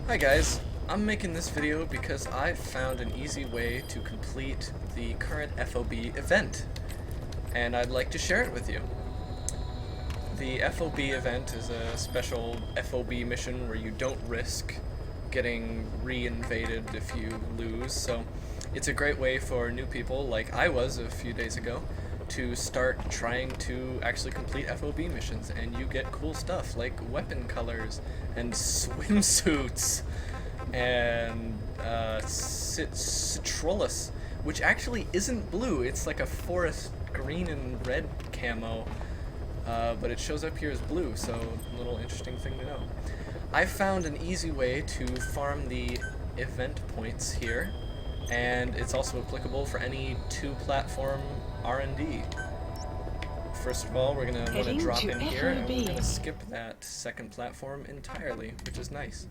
Hi guys, I'm making this video because I've found an easy way to complete the current FOB event, and I'd like to share it with you. The FOB event is a special FOB mission where you don't risk getting re-invaded if you lose, so it's a great way for new people, like I was a few days ago, to start trying to actually complete FOB missions, and you get cool stuff like weapon colors and swimsuits and Citrolus, which actually isn't blue, it's like a forest green and red camo, but it shows up here as blue, so a little interesting thing to know. I found an easy way to farm the event points here, and it's also applicable for any two-platform R&D. First of all, we're going to want to drop in here, and we're going to skip that second platform entirely, which is nice.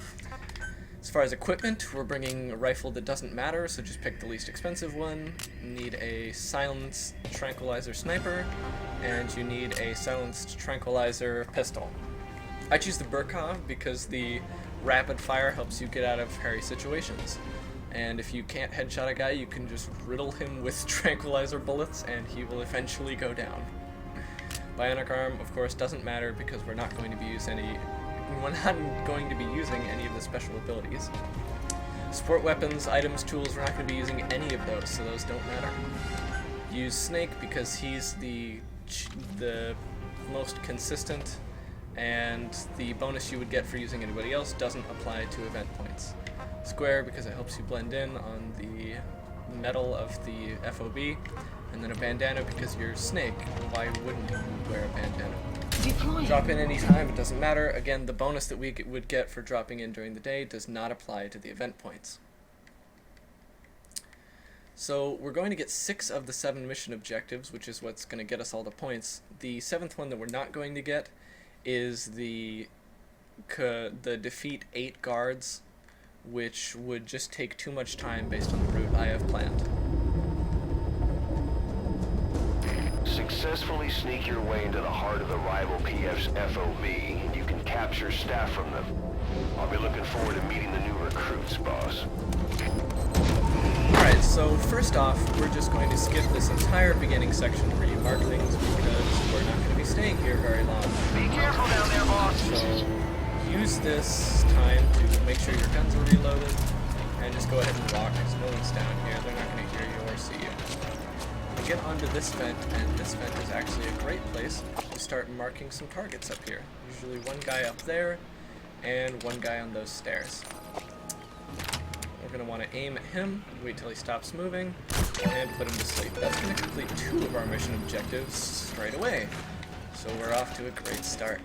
As far as equipment, we're bringing a rifle that doesn't matter, so just pick the least expensive one. You need a silenced tranquilizer sniper, and you need a silenced tranquilizer pistol. I choose the Burkov because the rapid fire helps you get out of hairy situations. And if you can't headshot a guy, you can just riddle him with tranquilizer bullets and he will eventually go down. Bionic arm, of course, doesn't matter because we're not going to be using any of the special abilities. Support weapons, items, tools, we're not going to be using any of those, so those don't matter. Use Snake because he's the most consistent, and the bonus you would get for using anybody else doesn't apply to event points. Square because it helps you blend in on the metal of the FOB, and then a bandana because you're Snake. Why wouldn't you wear a bandana? Deploying. Drop in any time, it doesn't matter. Again, the bonus that we would get for dropping in during the day does not apply to the event points. So we're going to get 6 of the 7 mission objectives, which is what's going to get us all the points. The 7th one that we're not going to get is the defeat 8 guards, which would just take too much time based on the route I have planned. Successfully sneak your way into the heart of the rival PF's FOB, and you can capture staff from them. I'll be looking forward to meeting the new recruits, boss. Alright, so first off, we're just going to skip this entire beginning section where you mark things because we're not going to be staying here very long. Be careful down there, boss! So use this time to make sure your guns are reloaded, and just go ahead and walk because no one's down here. They're not going to hear you or see you. We get onto this vent, and this vent is actually a great place to start marking some targets up here. Usually one guy up there, and one guy on those stairs. We're going to want to aim at him, wait till he stops moving, and put him to sleep. That's going to complete 2 of our mission objectives straight away. So we're off to a great start.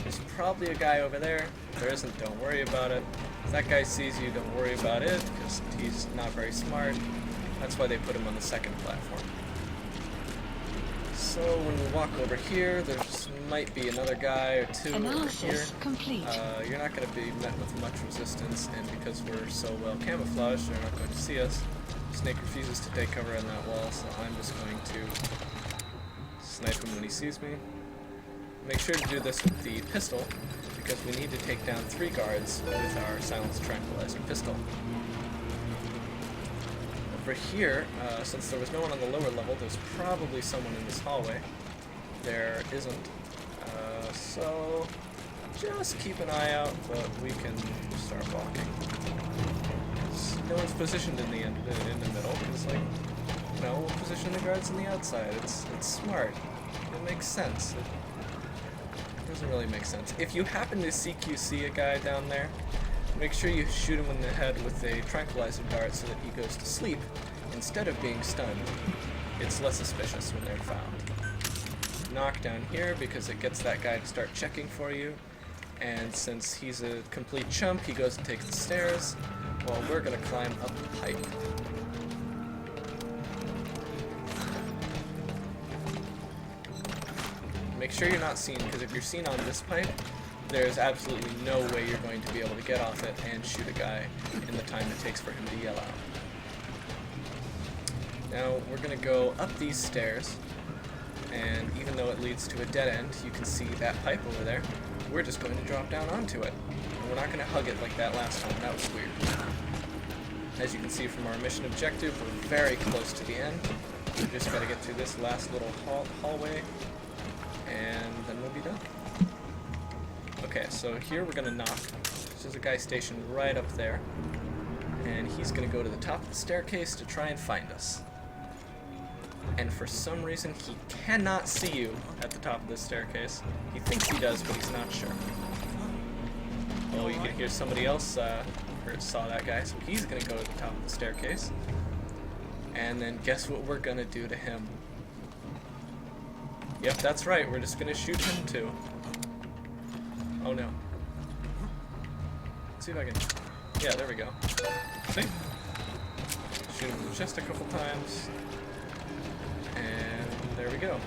There's probably a guy over there. If there isn't, don't worry about it. If that guy sees you, don't worry about it, because he's not very smart. That's why they put him on the second platform. So when we walk over here, there might be another guy or 2 over here. Complete. You're not going to be met with much resistance, and because we're so well camouflaged, they're not going to see us. Snake refuses to take cover on that wall, so I'm just going to snipe him when he sees me. Make sure to do this with the pistol, because we need to take down 3 guards with our silenced tranquilizer pistol. Over here, since there was no one on the lower level, there's probably someone in this hallway. There isn't. So just keep an eye out, but we can start walking. No one's positioned in the middle, because, like, you know, we'll position the guards on the outside. It's smart. It makes sense. It doesn't really make sense. If you happen to CQC a guy down there, make sure you shoot him in the head with a tranquilizer dart so that he goes to sleep instead of being stunned. It's less suspicious when they're found. Knock down here because it gets that guy to start checking for you, and since he's a complete chump, he goes and takes the stairs while we're going to climb up the pipe. Make sure you're not seen, because if you're seen on this pipe, there's absolutely no way you're going to be able to get off it and shoot a guy in the time it takes for him to yell out. Now, we're going to go up these stairs, and even though it leads to a dead end, you can see that pipe over there. We're just going to drop down onto it. And we're not going to hug it like that last time. That was weird. As you can see from our mission objective, we're very close to the end. We just got to get through this last little hallway, and then we'll be done. Okay, so here we're going to knock. There's a guy stationed right up there, and he's going to go to the top of the staircase to try and find us. And for some reason, he cannot see you at the top of this staircase. He thinks he does, but he's not sure. Oh, you can hear somebody else saw that guy, so he's going to go to the top of the staircase. And then guess what we're going to do to him? Yep, that's right. We're just going to shoot him too. Oh no. Let's see if I can... Yeah, there we go. See? Shoot him just a couple times. And there we go.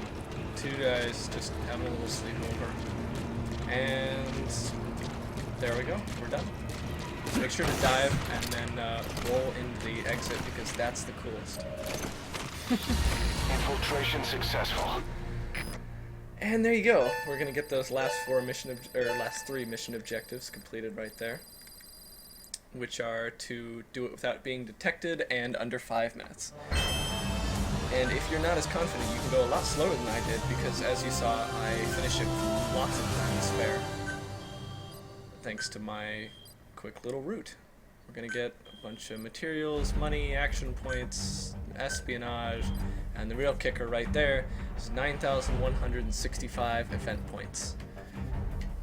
Two guys just having a little sleepover. And there we go. We're done. Make sure to dive and then roll into the exit because that's the coolest. Infiltration successful. And there you go. We're gonna get those last three mission objectives completed right there, which are to do it without being detected and under 5 minutes. And if you're not as confident, you can go a lot slower than I did because, as you saw, I finished it with lots of time to spare, thanks to my quick little route. We're gonna get a bunch of materials, money, action points, espionage, and the real kicker right there is 9,165 event points.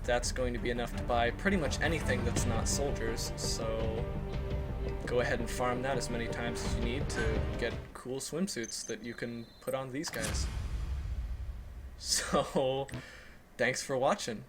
That's going to be enough to buy pretty much anything that's not soldiers, so go ahead and farm that as many times as you need to get cool swimsuits that you can put on these guys. So, thanks for watching.